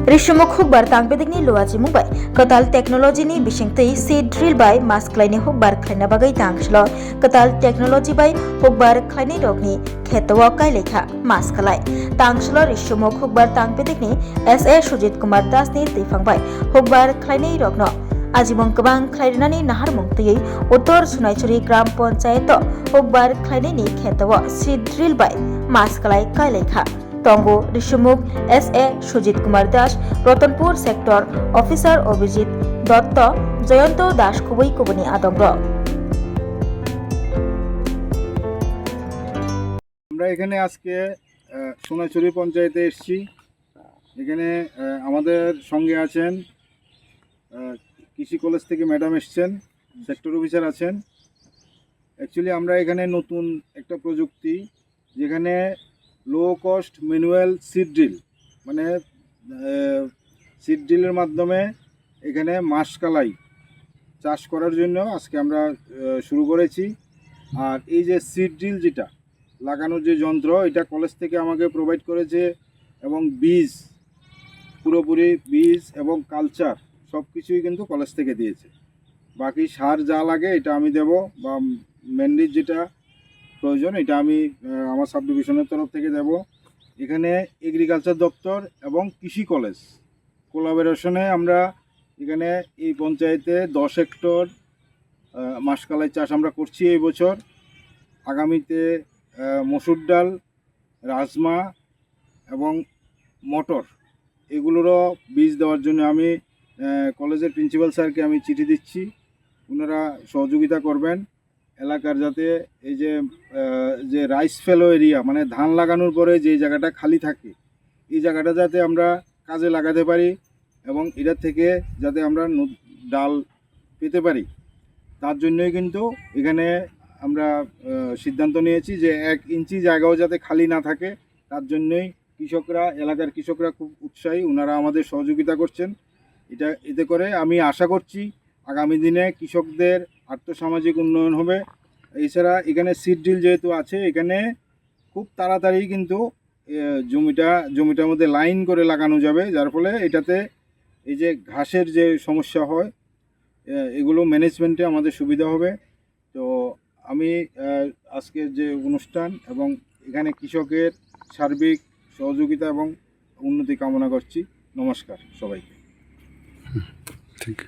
रिशुमुख हुकबार तांगबेदिकनि लुवाजि मुंबाय कताल टेक्नोलॉजीनि बिशिंगतै seed drill by mass क्लाइनि हुकबार खायना बागै तांगसलो कताल technology by हुकबार खायनि रगनि खेतवा कायलेखा मास खालाय तांगसलो रिशुमुख हुकबार तांगबेदिकनि एसए सुजित कुमार दासनि दैफांबाय हुकबार खायनि रगनो आजीवन गोबां खायनानि नाहार मुंतयै उत्तर सुनायचुरी ग्राम पंचायत हुकबार खायनायनि खेतवा सीड ड्रिल बाय मास खालाय कायलेखा टंगो रिशुमुख एसए सुजित कुमार दास रतनपुर सेक्टर अफिसार अभिजित दत्त जयंत दास खुबै कुबनी आदंग আমরা এখানে আজকে সোনাচুরি পঞ্চায়েতে এসেছি। এখানে আমাদের সঙ্গে আছেন কৃষি কলেজ থেকে ম্যাডাম এসছেন, সেক্টর অফিসার আছেন। অ্যাকচুয়ালি আমরা এখানে নতুন একটা প্রযুক্তি, যেখানে low cost manual seed drill, মানে সিড ড্রিলের মাধ্যমে এখানে মাসকালাই চাষ করার জন্য আজকে আমরা শুরু করেছি। আর এই যে সিড ড্রিল যেটা লাগানোর যে যন্ত্র, এটা কলেজ থেকে আমাকে প্রোভাইড করেছে, এবং বীজ, পুরোপুরি বীজ এবং কালচার সব কিছুই কিন্তু কলেজ থেকে দিয়েছে। বাকি সার যা লাগে এটা আমি দেব, বা মেনলি যেটা প্রয়োজন এটা আমি আমার সাব ডিভিশনের তরফ থেকে দেব। এখানে এগ্রিকালচার দপ্তর এবং কৃষি কলেজ কোলাবোরেশনে আমরা এখানে এই পঞ্চায়েতে 10 হেক্টর মাসকালাই চাষ আমরা করছি এই বছর। আগামীতে মসুর ডাল, রাজমা এবং মটর এগুলোরও বীজ দেওয়ার জন্য আমি কলেজের প্রিন্সিপাল স্যারকে আমি চিঠি দিচ্ছি। ওনারা সহযোগিতা করবেন এলাকার, যাতে এই যে রাইস ফেলো এরিয়া, মানে ধান লাগানোর পরে যে জায়গাটা খালি থাকে, এই জায়গাটা যাতে আমরা কাজে লাগাতে পারি এবং এটার থেকে যাতে আমরা ডাল পেতে পারি, তার জন্যই কিন্তু এখানে আমরা সিদ্ধান্ত নিয়েছি যে 1 ইঞ্চি জায়গাও যাতে খালি না থাকে। তার জন্যই কৃষকরা, এলাকার কৃষকরা খুব উৎসাহী, ওনারা আমাদের সহযোগিতা করছেন। এতে করে আমি আশা করছি আগামী দিনে কৃষকদের আর্থসামাজিক উন্নয়ন হবে। এছাড়া এখানে সিড ড্রিল যেহেতু আছে, এখানে খুব তাড়াতাড়ি কিন্তু জমিটার মধ্যে লাইন করে লাগানো যাবে, যার ফলে এটাতে এই যে ঘাসের যে সমস্যা হয় এগুলো ম্যানেজমেন্টে আমাদের সুবিধা হবে। তো আমি আজকের যে অনুষ্ঠান এবং এখানে কৃষকের সার্বিক সহযোগিতা এবং উন্নতি কামনা করছি। নমস্কার সবাইকে। ঠিক।